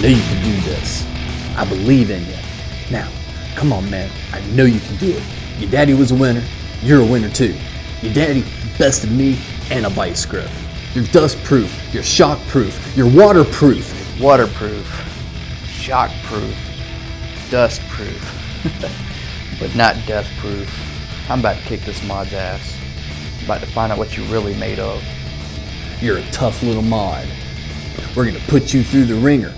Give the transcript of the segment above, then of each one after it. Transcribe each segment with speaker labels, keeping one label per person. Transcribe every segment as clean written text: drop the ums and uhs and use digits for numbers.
Speaker 1: know you can do this. I believe in you. Now, come on, man. I know you can do it. Your daddy was a winner. You're a winner too. Your daddy bested me and a vice grip. You're dust proof. You're shock proof. You're waterproof.
Speaker 2: Waterproof, shock proof, dust proof, but not death proof. I'm about to kick this mod's ass. I'm about to find out what you're really made of.
Speaker 1: You're a tough little mod. We're gonna put you through the ringer.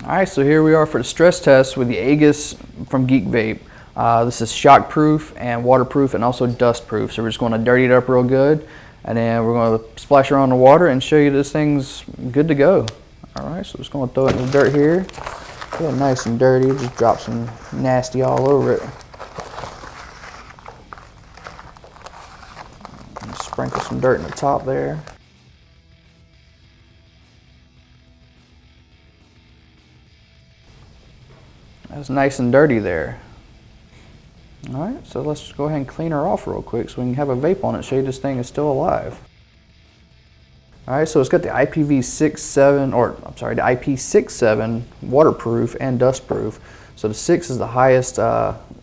Speaker 2: Alright, so here we are for the stress test with the AEGIS from Geekvape. This is shock proof and waterproof and also dust proof. So we're just going to dirty it up real good, and then we're going to splash around the water and show you this thing's good to go. Alright, so just going to throw it in the dirt here. Get it nice and dirty, just drop some nasty all over it. And sprinkle some dirt in the top there. That's nice and dirty there. Alright, so let's just go ahead and clean her off real quick so we can have a vape on it, show you this thing is still alive. Alright, so it's got the IPv6-7, or I'm sorry, the IP67 waterproof and dustproof. So the 6 is the highest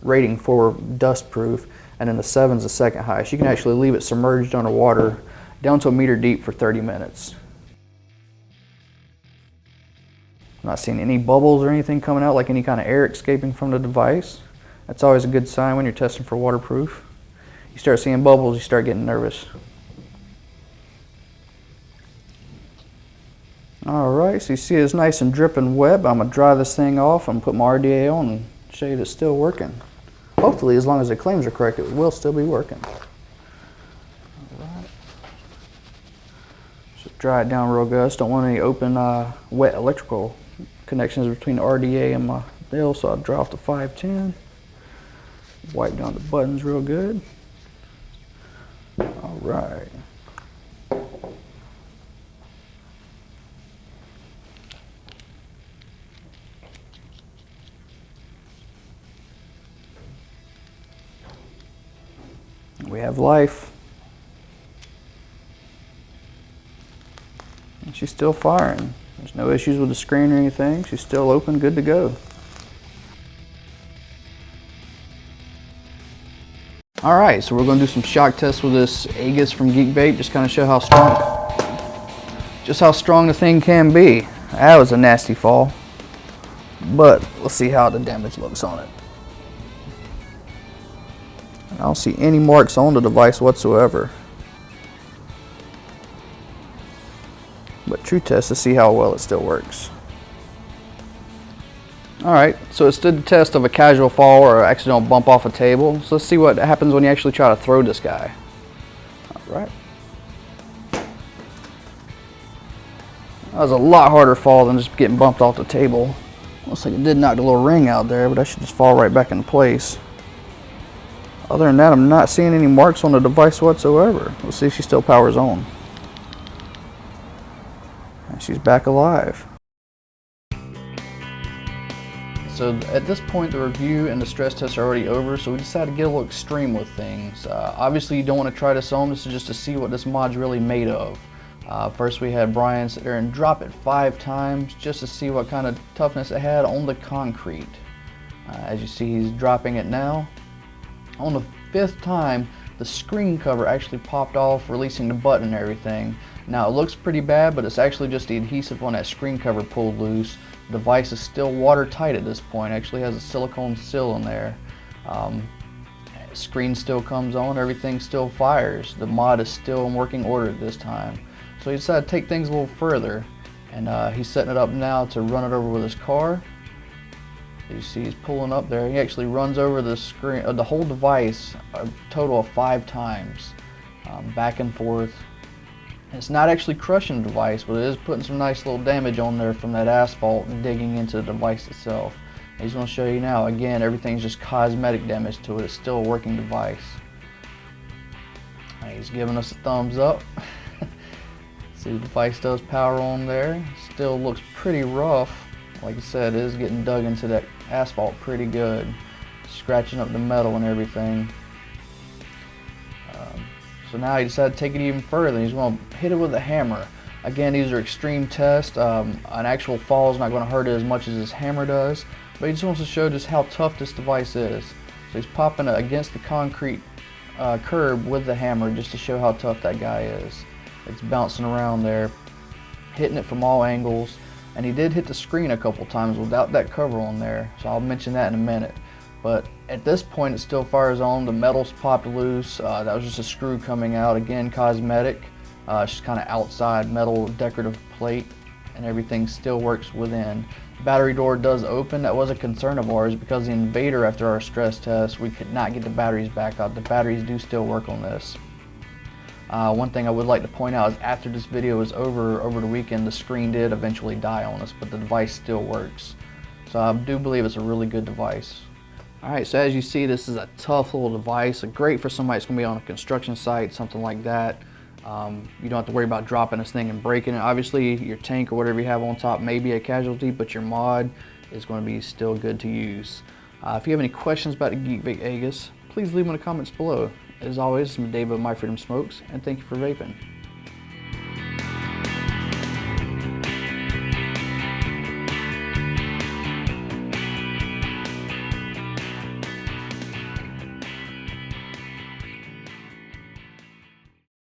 Speaker 2: rating for dustproof, and then the 7 is the second highest. You can actually leave it submerged underwater down to a meter deep for 30 minutes. I'm not seeing any bubbles or anything coming out, like any kind of air escaping from the device. That's always a good sign when you're testing for waterproof. You start seeing bubbles, you start getting nervous. Alright, so you see it's nice and dripping wet, but I'm going to dry this thing off and put my RDA on and show you that it's still working. Hopefully, as long as the claims are correct, it will still be working. Alright. So dry it down real good. I just don't want any open, wet electrical connections between the RDA and my bill, so I'll dry off the 510. Wipe down the buttons real good. Alright. We have life. And she's still firing. There's no issues with the screen or anything. She's still open, good to go. Alright, so we're going to do some shock tests with this AEGIS from Geekvape, just kind of show how strong the thing can be. That was a nasty fall. But let's see how the damage looks on it. I don't see any marks on the device whatsoever. But true test to see how well it still works. Alright, so it stood the test of a casual fall or an accidental bump off a table. So let's see what happens when you actually try to throw this guy. Alright. That was a lot harder fall than just getting bumped off the table. Looks like it did knock the little ring out there, but that should just fall right back into place. Other than that, I'm not seeing any marks on the device whatsoever. Let's see if she still powers on. And she's back alive. So at this point, the review and the stress tests are already over, so we decided to get a little extreme with things. Obviously, you don't want to try this on. This is just to see what this mod's really made of. First, we had Brian sit there and drop it 5 times just to see what kind of toughness it had on the concrete. As you see, he's dropping it now. On the 5th time, the screen cover actually popped off, releasing the button and everything. Now it looks pretty bad, but it's actually just the adhesive on that screen cover pulled loose. The device is still watertight at this point. It actually has a silicone seal in there. Screen still comes on, everything still fires. The mod is still in working order at this time. So he decided to take things a little further, and he's setting it up now to run it over with his car. You see he's pulling up there. He actually runs over the screen, the whole device, a total of 5 times, back and forth. It's not actually crushing the device, but it is putting some nice little damage on there from that asphalt and digging into the device itself. And he's going to show you now, again, everything's just cosmetic damage to it. It's still a working device. And he's giving us a thumbs up. See, the device does power on there. Still looks pretty rough. Like I said, it is getting dug into that asphalt pretty good, scratching up the metal and everything. So now he decided to take it even further. He's going to hit it with a hammer. Again, these are extreme tests. An actual fall is not going to hurt it as much as this hammer does, but he just wants to show just how tough this device is. So he's popping it against the concrete curb with the hammer just to show how tough that guy is. It's bouncing around there, hitting it from all angles, and he did hit the screen a couple times without that cover on there, so I'll mention that in a minute. But at this point it still fires on. The metal's popped loose. That was just a screw coming out, again cosmetic. It's just kind of outside metal decorative plate, and everything still works within. Battery door does open. That was a concern of ours because the Invader, after our stress test, we could not get the batteries back out. The batteries do still work on this. One thing I would like to point out is after this video is over the weekend, the screen did eventually die on us, but the device still works. So I do believe it's a really good device. Alright, so as you see, this is a tough little device, great for somebody that's going to be on a construction site, something like that. You don't have to worry about dropping this thing and breaking it. Obviously, your tank or whatever you have on top may be a casualty, but your mod is going to be still good to use. If you have any questions about the Geekvape AEGIS, please leave them in the comments below. As always, I'm Dave of My Freedom Smokes, and thank you for vaping.